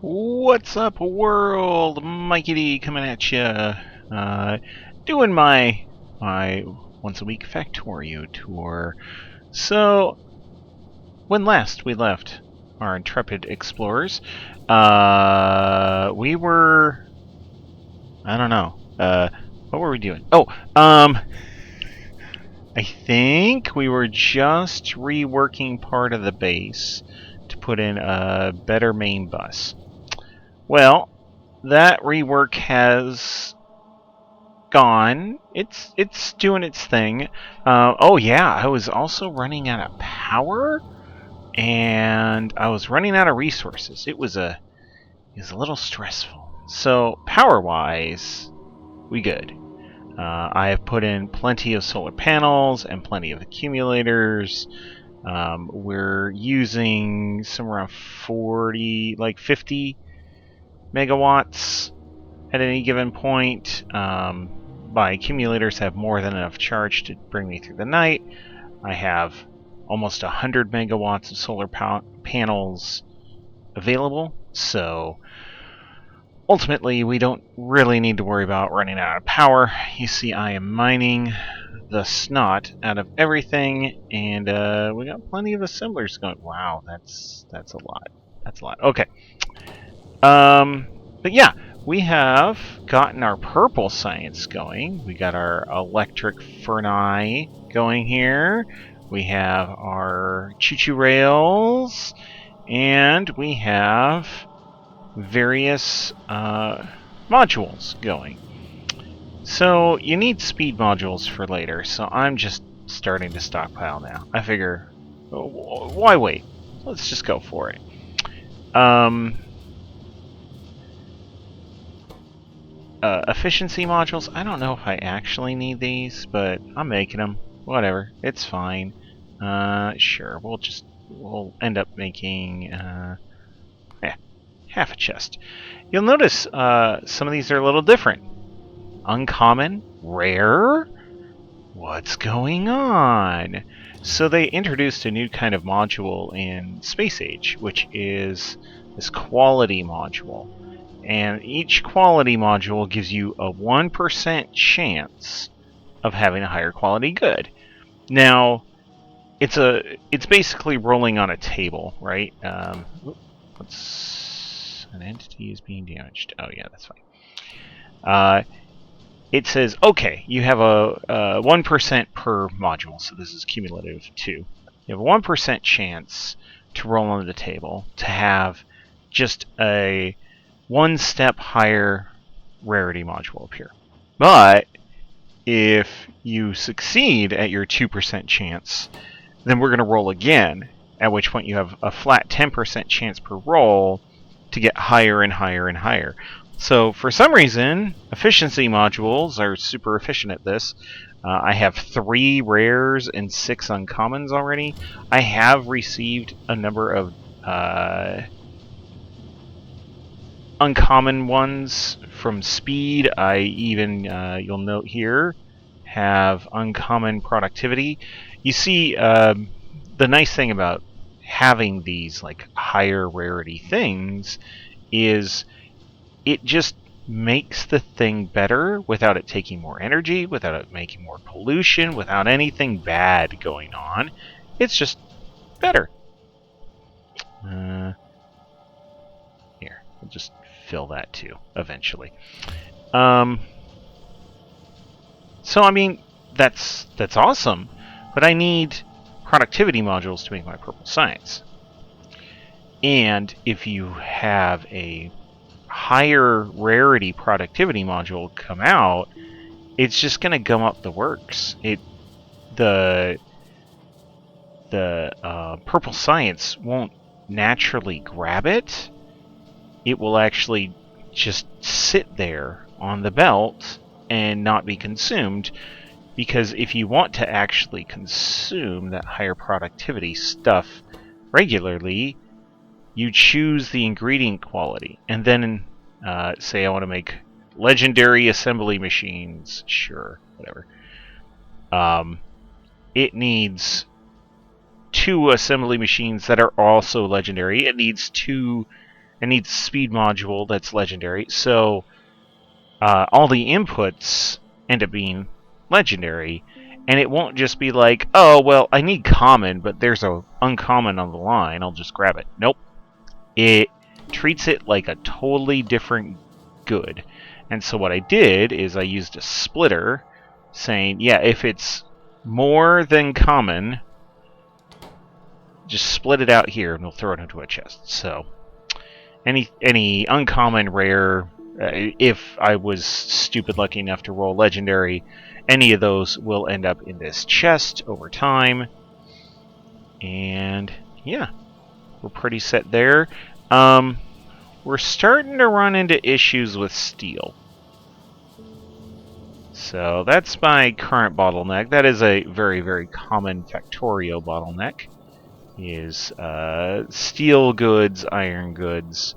What's up, world? Mikey D coming at you. Doing my once a week Factorio Tour. So, when last we left our intrepid explorers, we were, I don't know, what were we doing? I think we were just reworking part of the base to put in a better main bus. Well, that rework has gone. It's doing its thing. Oh yeah, I was also running out of power, and I was running out of resources. It was a little stressful. So power wise, we good. I have put in plenty of solar panels and plenty of accumulators. We're using somewhere around 50 megawatts at any given point. My accumulators have more than enough charge to bring me through the night. I have almost 100 megawatts of solar panels available, so ultimately we don't really need to worry about running out of power. You see, I am mining the snot out of everything, and we got plenty of assemblers going. Wow, that's a lot. That's a lot. Okay. But yeah, we have gotten our purple science going. We got our electric ferni going here. We have our choo-choo rails, and we have various modules going. So you need speed modules for later, so I'm just starting to stockpile now. I figure, why wait? Let's just go for it. Efficiency modules, I don't know if I actually need these, but I'm making them. Whatever, it's fine. Sure, we'll end up making, half a chest. You'll notice some of these are a little different. Uncommon, rare, what's going on? So they introduced a new kind of module in Space Age, which is this quality module. And each quality module gives you a 1% chance of having a higher quality good. Now, it's basically rolling on a table, right? An entity is being damaged. Oh yeah, that's fine. It says, okay, you have a 1% per module, so this is cumulative too. You have a 1% chance to roll on the table to have just a one step higher rarity module appear. But if you succeed at your 2% chance, then we're going to roll again, at which point you have a flat 10% chance per roll to get higher and higher and higher. So for some reason, efficiency modules are super efficient at this. I have 3 rares and 6 uncommons already. I have received a number of uncommon ones from speed. I even, you'll note here, have uncommon productivity. You see, the nice thing about having these like higher rarity things is it just makes the thing better without it taking more energy, without it making more pollution, without anything bad going on. It's just better. Here, we'll just fill that too eventually. So I mean, that's awesome, but I need productivity modules to make my purple science. And if you have a higher rarity productivity module come out, it's just going to gum up the works. The purple science won't naturally grab it. It will actually just sit there on the belt and not be consumed, because if you want to actually consume that higher productivity stuff regularly, you choose the ingredient quality, and then say I want to make legendary assembly machines. Sure, whatever. It needs 2 assembly machines that are also legendary. It needs 2 It needs a speed module that's legendary. So all the inputs end up being legendary. And it won't just be like, oh, well, I need common, but there's a uncommon on the line. I'll just grab it. Nope. It treats it like a totally different good. And so what I did is I used a splitter saying, yeah, if it's more than common, just split it out here and we'll throw it into a chest. So any uncommon, rare, if I was stupid lucky enough to roll legendary, any of those will end up in this chest over time. And yeah, we're pretty set there. We're starting to run into issues with steel. So that's my current bottleneck. That is a very, very common Factorio bottleneck. Is steel goods, iron goods.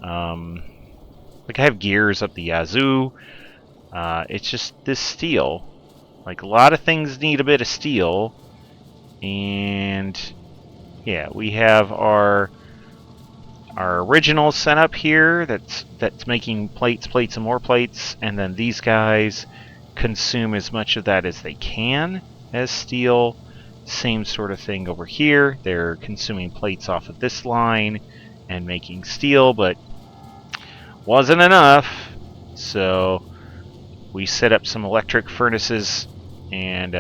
Like I have gears up the yazoo. It's just this steel. Like a lot of things need a bit of steel. And yeah, we have our original setup here that's making plates, and more plates, and then these guys consume as much of that as they can as steel. Same sort of thing over here. They're consuming plates off of this line and making steel, but wasn't enough. So we set up some electric furnaces, and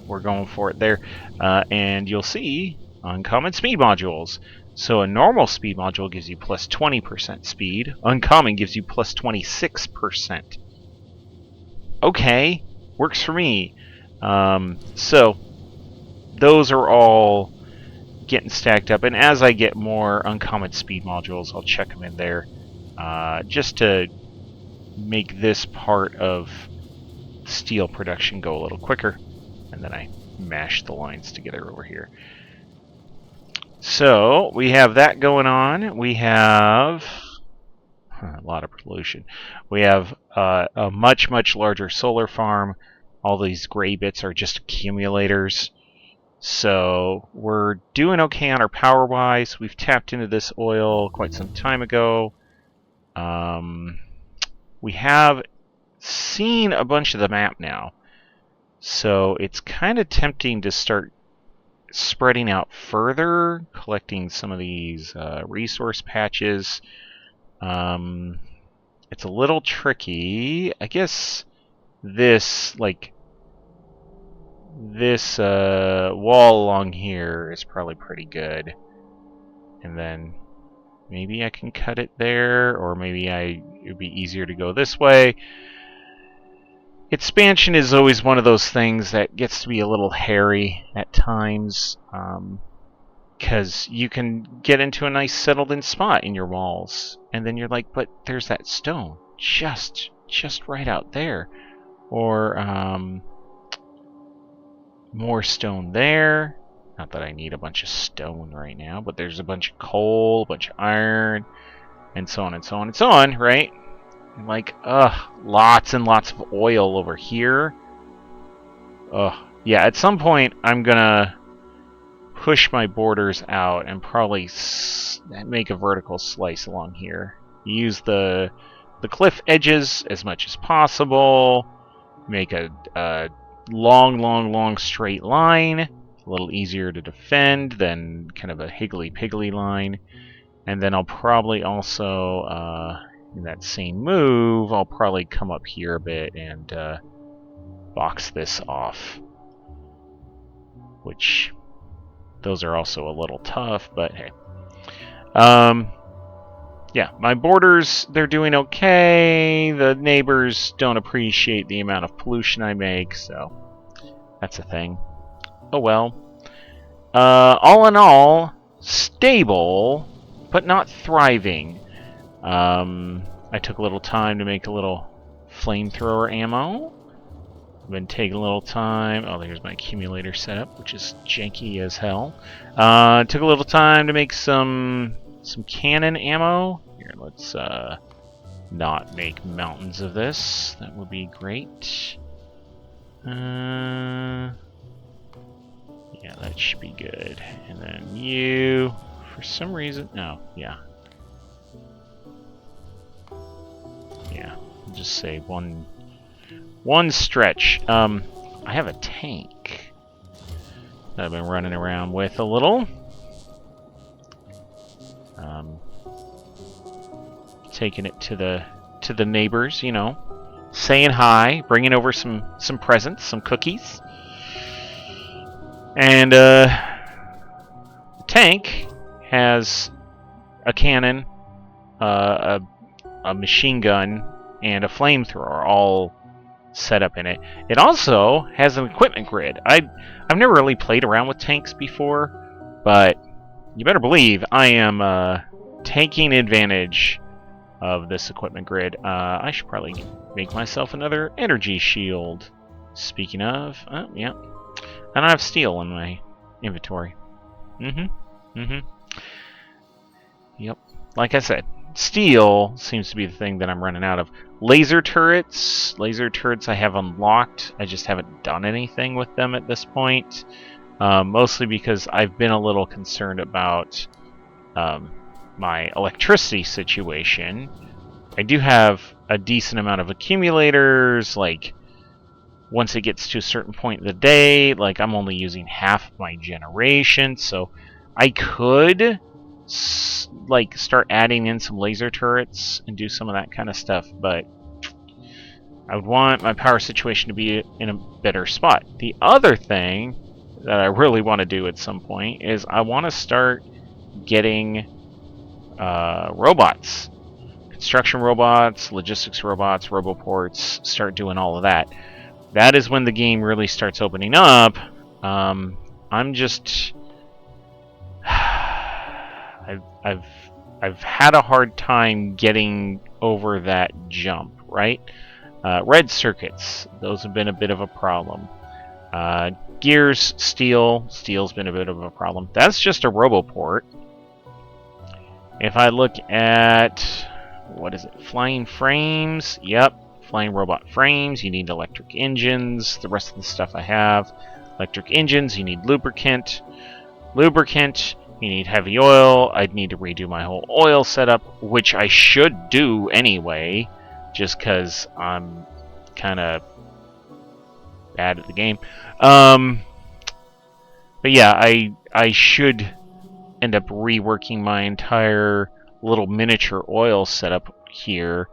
we're going for it there. And you'll see uncommon speed modules. So a normal speed module gives you plus 20% speed. Uncommon gives you plus 26%. Okay, works for me. So those are all getting stacked up, and as I get more uncommon speed modules, I'll check them in there, just to make this part of steel production go a little quicker. And then I mash the lines together over here. So we have that going on. We have a lot of pollution. We have a much, much larger solar farm. All these gray bits are just accumulators. So we're doing okay on our power-wise. We've tapped into this oil quite some time ago. We have seen a bunch of the map now. So it's kind of tempting to start spreading out further, collecting some of these resource patches. It's a little tricky. I guess this wall along here is probably pretty good. And then maybe I can cut it there, or maybe it would be easier to go this way. Expansion is always one of those things that gets to be a little hairy at times, because you can get into a nice settled-in spot in your walls, and then you're like, but there's that stone just right out there, or more stone there. Not that I need a bunch of stone right now, but there's a bunch of coal, a bunch of iron, and so on and so on and so on, right? And like, lots and lots of oil over here. Yeah, at some point I'm gonna push my borders out and probably make a vertical slice along here. Use the cliff edges as much as possible. Make a long straight line. A little easier to defend than kind of a higgly-piggly line. And then I'll probably also, in that same move, I'll probably come up here a bit and box this off. Which, those are also a little tough, but hey. Yeah, my borders, they're doing okay. The neighbors don't appreciate the amount of pollution I make, so that's a thing. Oh well. All in all, stable, but not thriving. I took a little time to make a little flamethrower ammo. I've been taking a little time. Oh, there's my accumulator setup, which is janky as hell. Took a little time to make some cannon ammo. Here, let's not make mountains of this. That would be great. Yeah, that should be good. And then you, for some reason, no, yeah. just say one stretch. I have a tank that I've been running around with a little. Taking it to the neighbors, you know, saying hi, bringing over some presents, some cookies, and the tank has a cannon, a machine gun, and a flamethrower all set up in it. It also has an equipment grid. I've never really played around with tanks before, but you better believe I am taking advantage of this equipment grid. I should probably make myself another energy shield. Speaking of, oh yeah, I don't have steel in my inventory. Yep. Like I said, steel seems to be the thing that I'm running out of. Laser turrets I have unlocked. I just haven't done anything with them at this point. Mostly because I've been a little concerned about my electricity situation. I do have a decent amount of accumulators, like once it gets to a certain point in the day, like I'm only using half my generation, so I could like start adding in some laser turrets and do some of that kind of stuff, but I would want my power situation to be in a better spot. The other thing that I really want to do at some point is I want to start getting robots. Construction robots, logistics robots, roboports, start doing all of that. That is when the game really starts opening up. I'm just... I've had a hard time getting over that jump, right? Red circuits, those have been a bit of a problem. Gears, steel's been a bit of a problem. That's just a roboport. If I look at, what is it, flying frames? Yep, flying robot frames. You need electric engines. The rest of the stuff I have. Electric engines, you need lubricant. Lubricant, you need heavy oil. I'd need to redo my whole oil setup, which I should do anyway, just because I'm kind of bad at the game. But yeah, I should end up reworking my entire little miniature oil setup here.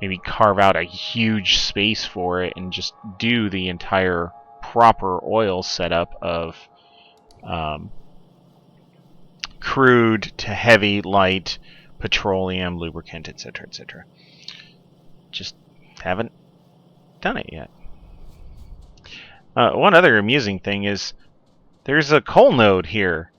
Maybe carve out a huge space for it and just do the entire proper oil setup of crude to heavy, light, petroleum, lubricant, etc., etc. Just haven't done it yet. One other amusing thing is there's a coal node here.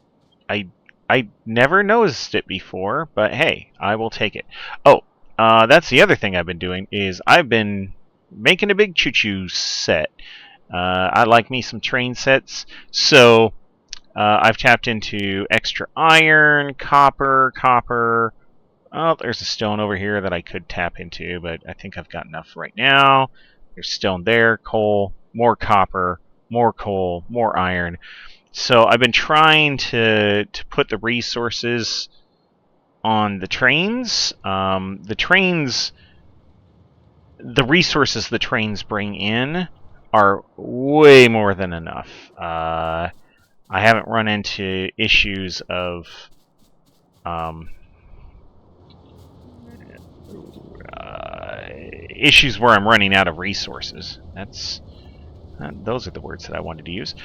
I never noticed it before, but hey, I will take it. Oh, that's the other thing I've been doing is I've been making a big choo-choo set. I like me some train sets, so I've tapped into extra iron, copper. Oh, there's a stone over here that I could tap into, but I think I've got enough right now. There's stone there, coal, more copper, more coal, more iron. So I've been trying to put the resources on the trains. The resources the trains bring in are way more than enough. I haven't run into issues of issues where I'm running out of resources. Those are the words that I wanted to use.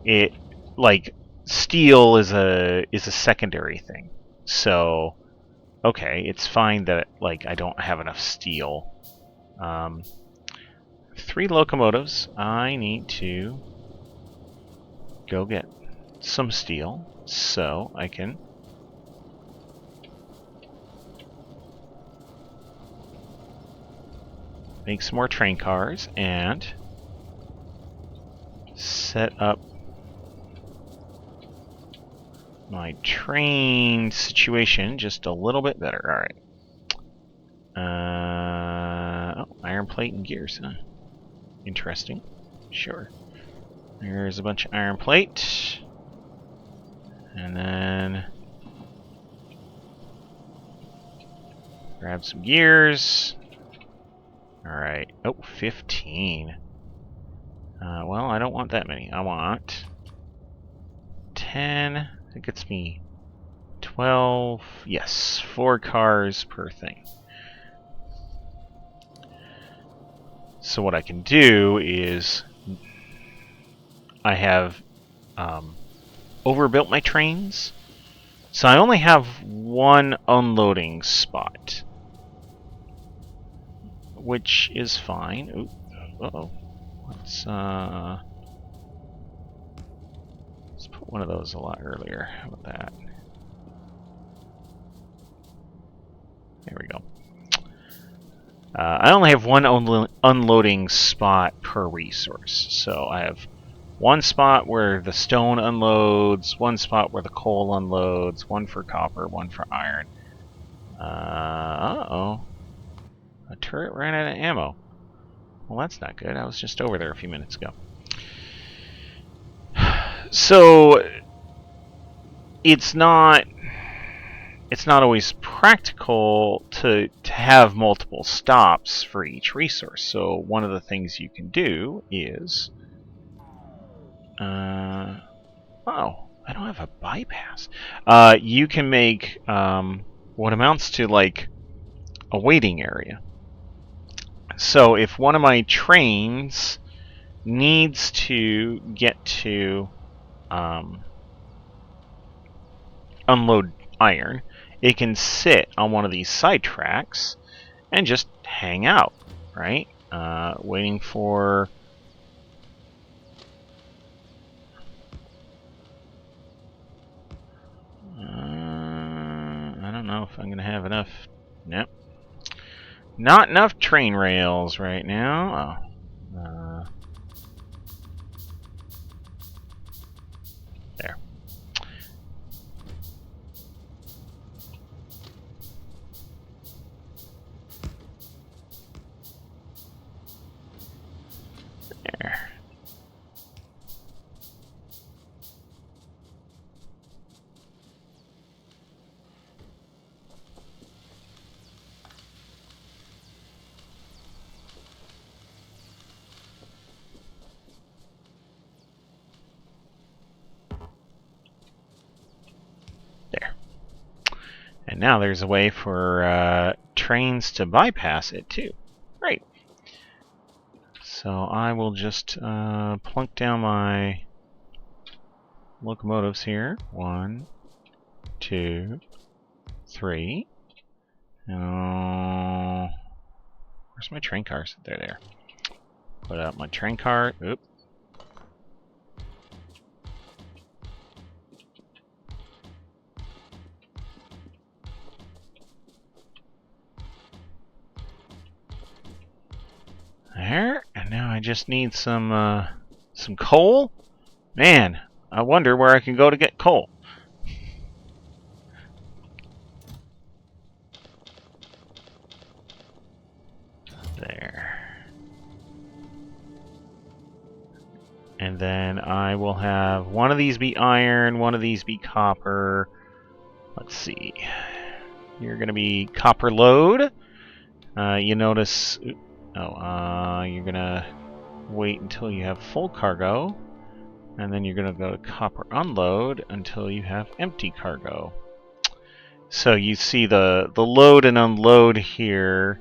It like steel is a secondary thing. So okay, it's fine that like I don't have enough steel. 3 locomotives. I need to go get some steel so I can make some more train cars and set up my train situation just a little bit better. Alright. Oh, iron plate and gears, huh? Interesting. Sure. There's a bunch of iron plate. And then Grab some gears. Alright. Oh, 15. Well, I don't want that many. I want 10. That gets me 12. Yes, 4 cars per thing. So what I can do is I have overbuilt my trains. So I only have one unloading spot, which is fine. Ooh, uh-oh. Let's put one of those a lot earlier. How about that? There we go. I only have one unloading spot per resource. So I have one spot where the stone unloads, one spot where the coal unloads, one for copper, one for iron. Uh-oh. A turret ran out of ammo. Well, that's not good. I was just over there a few minutes ago. So it's not always practical to have multiple stops for each resource. So one of the things you can do is oh, I don't have a bypass. You can make what amounts to like a waiting area. So if one of my trains needs to get to unload iron, it can sit on one of these side tracks and just hang out, right? Waiting for... I don't know if I'm going to have enough... Nope. Not enough train rails right now. Oh. There. There. There. And now there's a way for trains to bypass it too. Great. So I will just plunk down my locomotives here. 1, 2, 3. Where's my train cars? There. Put out my train car. Oop. There. And now I just need some coal. Man, I wonder where I can go to get coal. There. And then I will have one of these be iron, one of these be copper. Let's see. You're going to be copper load. You notice... you're going to wait until you have full cargo. And then you're going to go to copper unload until you have empty cargo. So you see the load and unload here.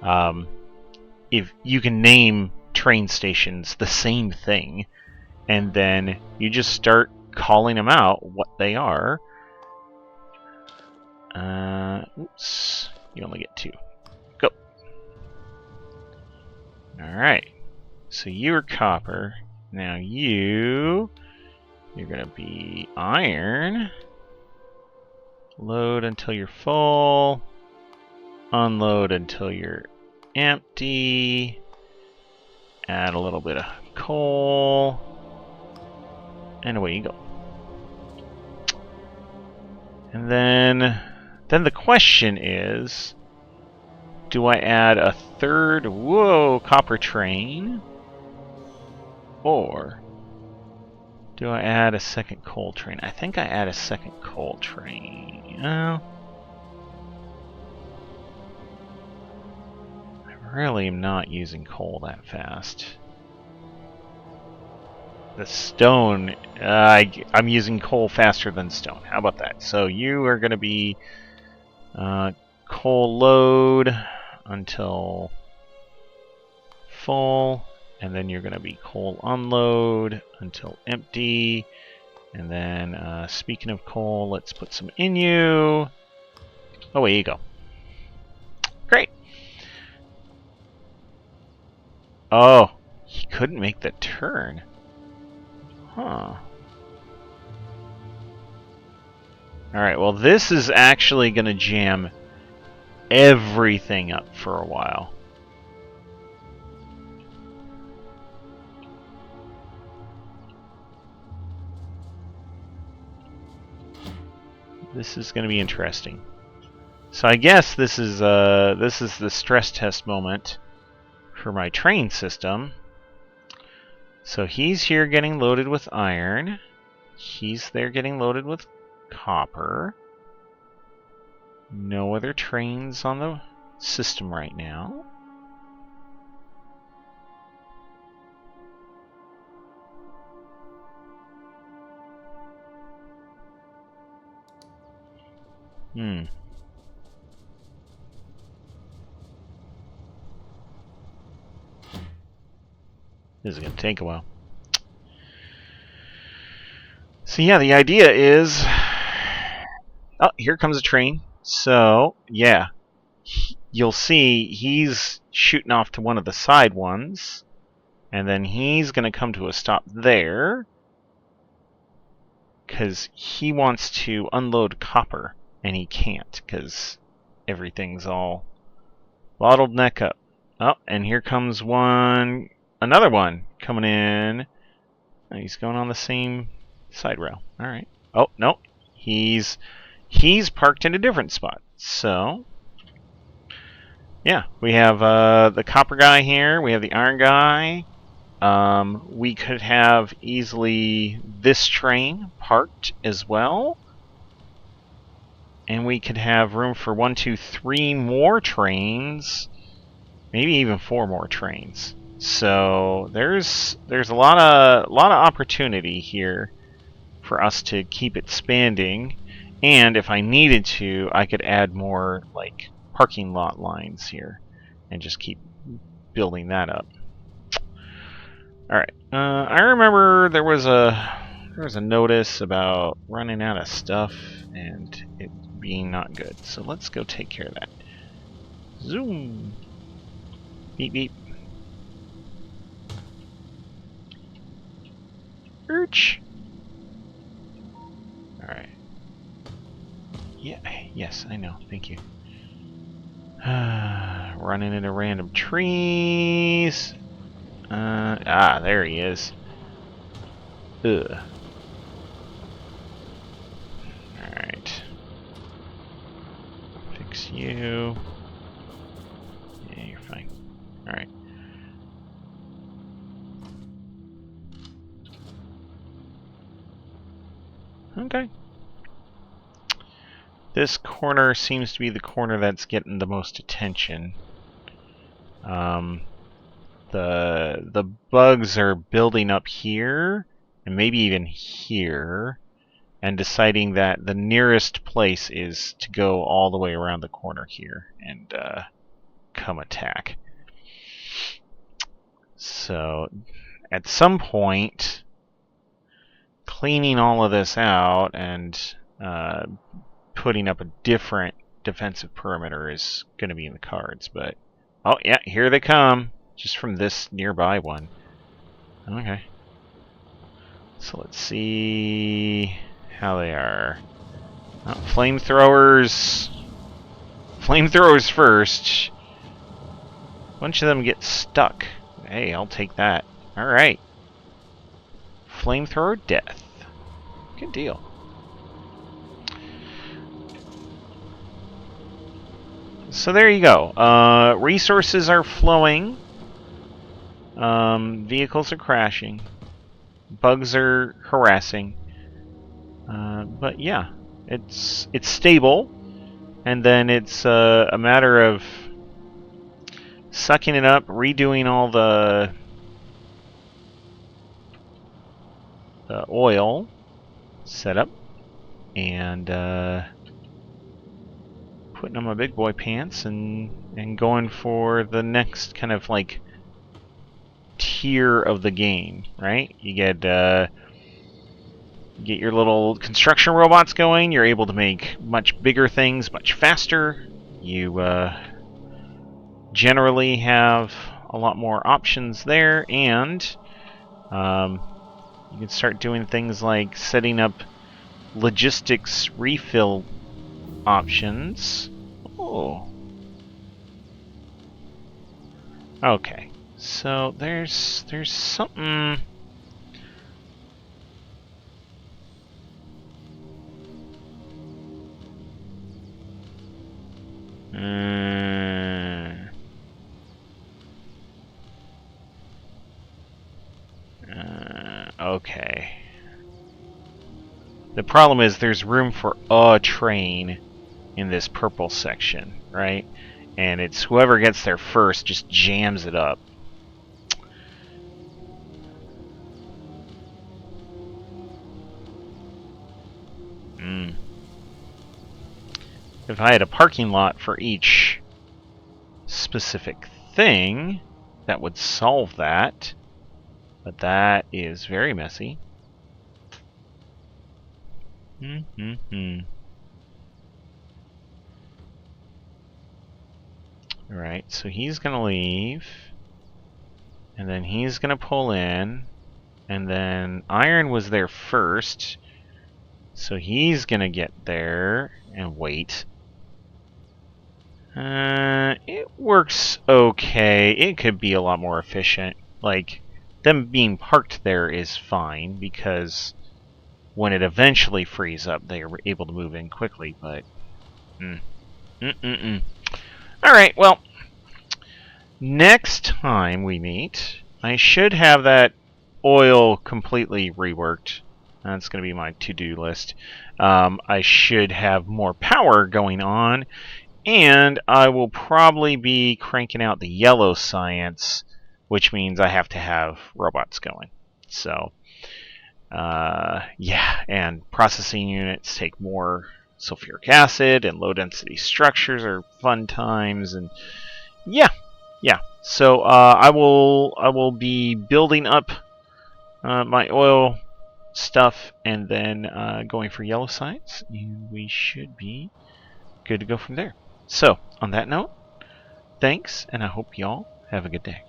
If you can name train stations the same thing, and then you just start calling them out what they are. Oops, you only get 2. Go. Alright, so you're copper. Now you're gonna be iron. Load until you're full. Unload until you're empty. Add a little bit of coal. And away you go. And then the question is, do I add a third, copper train? Or do I add a second coal train? I think I add a second coal train. really am not using coal that fast. The stone, I'm using coal faster than stone. How about that? So you are going to be coal load until full, and then you're going to be coal unload until empty. And then, speaking of coal, let's put some in you. Oh, away you go. Great. Oh, he couldn't make the turn. Huh. Alright, well this is actually going to jam everything up for a while. This is going to be interesting. So I guess this is the stress test moment for my train system. So he's here getting loaded with iron. He's there getting loaded with copper. No other trains on the system right now. Hmm. This is going to take a while. So yeah, the idea is... Oh, here comes a train. So, yeah. You'll see he's shooting off to one of the side ones. And then he's going to come to a stop there. Because he wants to unload copper. And he can't, because everything's all bottled neck up. Oh, and here comes one... Another one coming in. Oh, he's going on the same side rail. Alright. Oh, no. He's parked in a different spot. So, yeah, we have the copper guy here. We have the iron guy. We could have easily this train parked as well. And we could have room for 1, 2, 3 more trains. Maybe even 4 more trains. So there's a lot of opportunity here for us to keep expanding. And if I needed to, I could add more like parking lot lines here and just keep building that up. All right. I remember there was a notice about running out of stuff and it being not good. So let's go take care of that. Zoom. Beep beep. Urch. All right. Yeah. Yes, I know. Thank you. Running into random trees. There he is. Ugh. Alright. Fix you. Yeah, you're fine. Alright. Okay. This corner seems to be the corner that's getting the most attention. The bugs are building up here, and maybe even here, and deciding that the nearest place is to go all the way around the corner here and come attack. So, at some point, cleaning all of this out and putting up a different defensive perimeter is going to be in the cards. But, oh yeah, here they come, just from this nearby one. Okay. So let's see how they are. Oh, flamethrowers. Flamethrowers first. A bunch of them get stuck. Hey, I'll take that. Alright. Flamethrower death. Good deal. So there you go. Resources are flowing. Vehicles are crashing. Bugs are harassing. But yeah, it's stable. And then it's a matter of sucking it up, redoing all the oil setup, and putting on my big boy pants and going for the next kind of like tier of the game, right? You get your little construction robots going. You're able to make much bigger things much faster. You generally have a lot more options there, and you can start doing things like setting up logistics refill options. Oh. Okay. So there's something. Okay. The problem is there's room for a train in this purple section, right? And it's whoever gets there first just jams it up. If I had a parking lot for each specific thing, that would solve that. But that is very messy. Alright, so he's going to leave. And then he's going to pull in. And then Iron was there first. So he's going to get there and wait. It works okay. It could be a lot more efficient. Like, them being parked there is fine, because when it eventually frees up, they are able to move in quickly, but... Alright, well, next time we meet, I should have that oil completely reworked. That's going to be my to-do list. I should have more power going on, and I will probably be cranking out the yellow science, which means I have to have robots going. So, yeah, and processing units take more sulfuric acid, and low-density structures are fun times, and yeah. So I will be building up my oil stuff, and then going for yellow science, and we should be good to go from there. So, on that note, thanks, and I hope y'all have a good day.